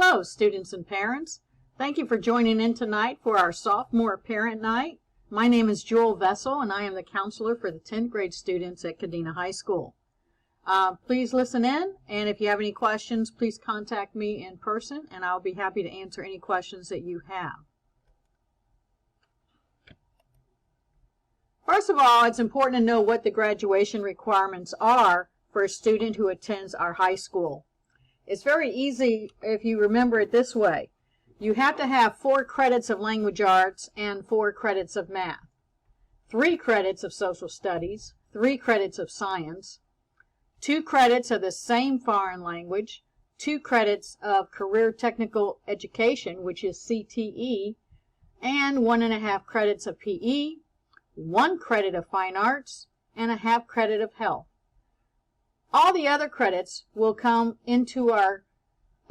Hello, students and parents. Thank you for joining in tonight for our sophomore parent night. My name is Jewel Vessell, and I am the counselor for the 10th grade students at Kadena High School. Please listen in, and if you have any questions, please contact me in person, and I'll be happy to answer any questions that you have. First of all, it's important to know what the graduation requirements are for a student who attends our high school. It's very easy if you remember it this way. You have to have 4 credits of language arts and 4 credits of math, 3 credits of social studies, 3 credits of science, 2 credits of the same foreign language, 2 credits of career technical education, which is CTE, and 1.5 credits of PE, 1 credit of fine arts, and a half credit of health. All the other credits will come into our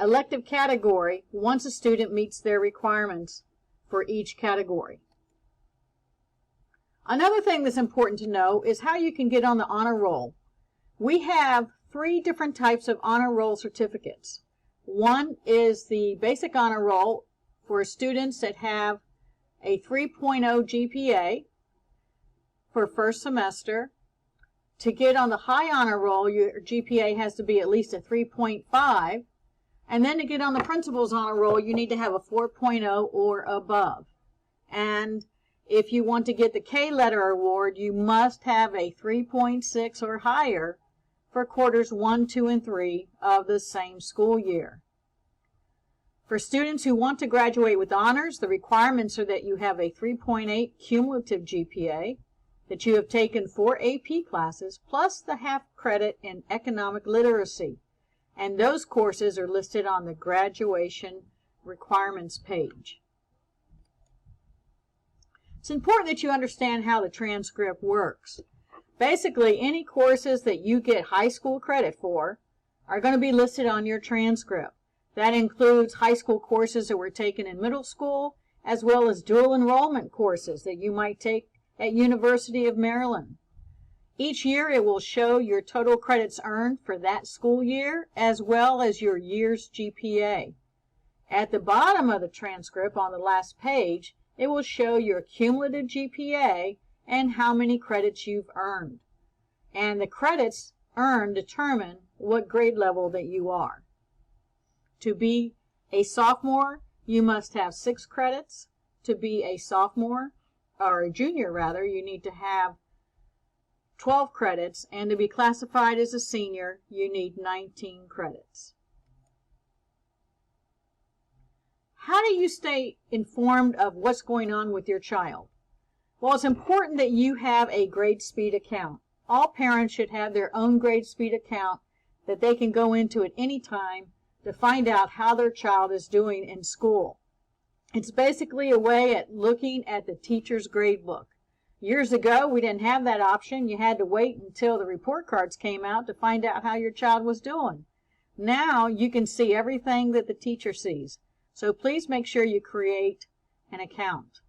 elective category once a student meets their requirements for each category. Another thing that's important to know is how you can get on the honor roll. We have 3 different types of honor roll certificates. One is the basic honor roll for students that have a 3.0 GPA for first semester. To get on the high honor roll, your GPA has to be at least a 3.5. And then to get on the principal's honor roll, you need to have a 4.0 or above. And if you want to get the K letter award, you must have a 3.6 or higher for quarters 1, 2, and 3 of the same school year. For students who want to graduate with honors, the requirements are that you have a 3.8 cumulative GPA, that you have taken 4 AP classes, plus the half credit in economic literacy. And those courses are listed on the graduation requirements page. It's important that you understand how the transcript works. Basically, any courses that you get high school credit for are going to be listed on your transcript. That includes high school courses that were taken in middle school, as well as dual enrollment courses that you might take at University of Maryland. Each year it will show your total credits earned for that school year, as well as your year's GPA. At the bottom of the transcript on the last page, it will show your cumulative GPA and how many credits you've earned. And the credits earned determine what grade level that you are. To be a sophomore, you must have 6 credits. To be a sophomore, or a junior rather, you need to have 12 credits, and to be classified as a senior, you need 19 credits. How do you stay informed of what's going on with your child? Well, it's important that you have a GradeSpeed account. All parents should have their own GradeSpeed account that they can go into at any time to find out how their child is doing in school. It's basically a way at looking at the teacher's grade book. Years ago, we didn't have that option. You had to wait until the report cards came out to find out how your child was doing. Now, you can see everything that the teacher sees. So please make sure you create an account.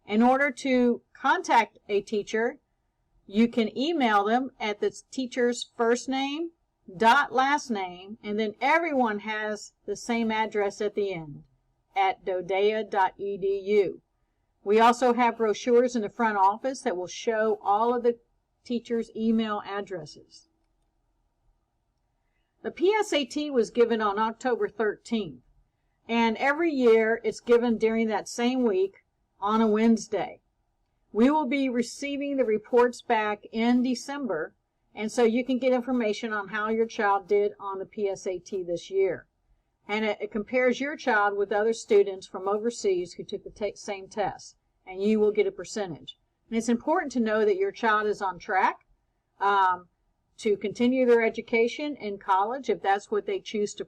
In order to contact a teacher, you can email them at the teacher's first name, last name, and then everyone has the same address at the end, at DoDEA.edu. We also have brochures in the front office that will show all of the teachers' email addresses. The PSAT was given on October 13th, and every year it's given during that same week on a Wednesday. We will be receiving the reports back in December, and so you can get information on how your child did on the PSAT this year. And it compares your child with other students from overseas who took the same test, and you will get a percentage. And it's important to know that your child is on track to continue their education in college if that's what they choose to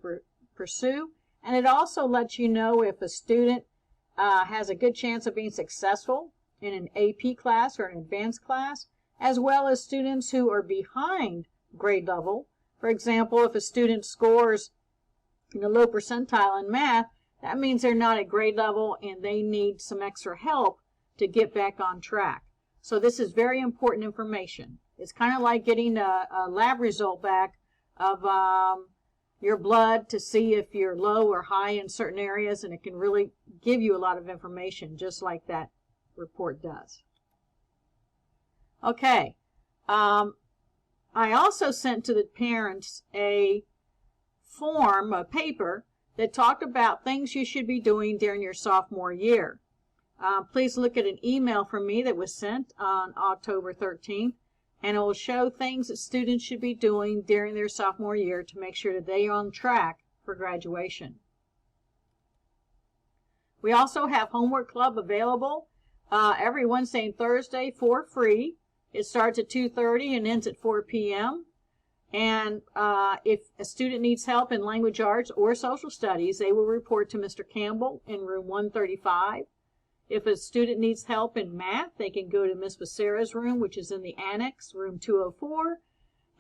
pursue. And it also lets you know if a student has a good chance of being successful in an AP class or an advanced class, as well as students who are behind grade level. For example, if a student scores in a low percentile in math, that means they're not at grade level and they need some extra help to get back on track. So this is very important information. It's kind of like getting a lab result back of your blood to see if you're low or high in certain areas, and it can really give you a lot of information, just like that report does. Okay. I also sent to the parents a form, a paper, that talked about things you should be doing during your sophomore year. Please look at an email from me that was sent on October 13th, and it will show things that students should be doing during their sophomore year to make sure that they are on track for graduation. We also have Homework Club available every Wednesday and Thursday for free. It starts at 2:30 and ends at 4 p.m. And if a student needs help in language arts or social studies, they will report to Mr. Campbell in room 135. If a student needs help in math, they can go to Miss Becerra's room, which is in the annex, room 204.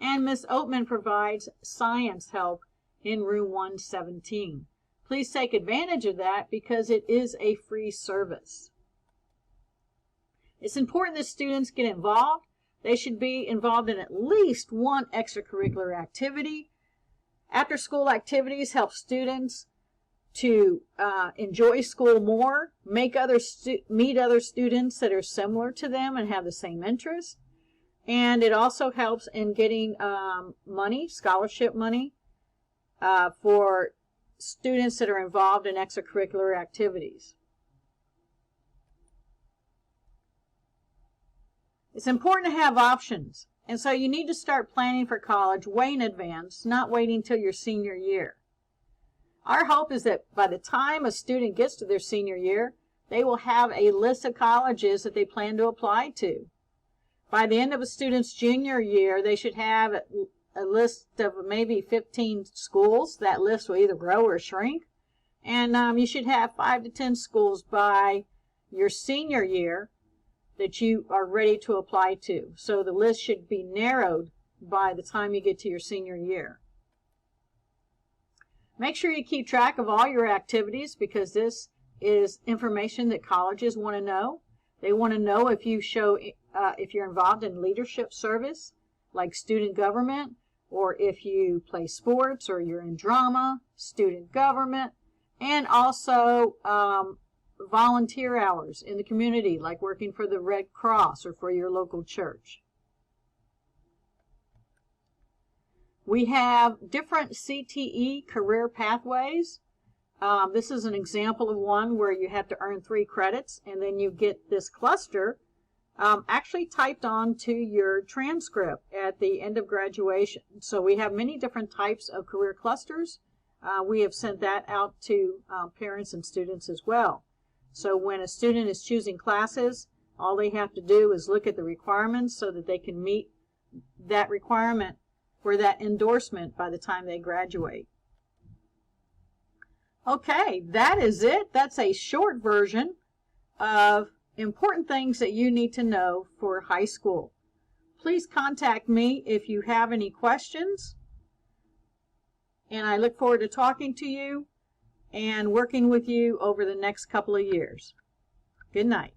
And Miss Oatman provides science help in room 117. Please take advantage of that because it is a free service. It's important that students get involved. They should be involved in at least one extracurricular activity. After-school activities help students to enjoy school more, meet other students that are similar to them and have the same interests. And it also helps in getting money, scholarship money, for students that are involved in extracurricular activities. It's important to have options, and so you need to start planning for college way in advance, not waiting till your senior year. Our hope is that by the time a student gets to their senior year, they will have a list of colleges that they plan to apply to. By the end of a student's junior year, they should have a list of maybe 15 schools. That list will either grow or shrink. And you should have 5 to 10 schools by your senior year that you are ready to apply to. So the list should be narrowed by the time you get to your senior year. Make sure you keep track of all your activities because this is information that colleges want to know. They want to know if you're involved in leadership service, like student government, or if you play sports, or you're in drama, student government, and also volunteer hours in the community, like working for the Red Cross or for your local church. We have different CTE career pathways. This is an example of one where you have to earn 3 credits, and then you get this cluster actually typed onto your transcript at the end of graduation. So we have many different types of career clusters. We have sent that out to parents and students as well. So when a student is choosing classes, all they have to do is look at the requirements so that they can meet that requirement for that endorsement by the time they graduate. Okay, that is it. That's a short version of important things that you need to know for high school. Please contact me if you have any questions, and I look forward to talking to you and working with you over the next couple of years. Good night.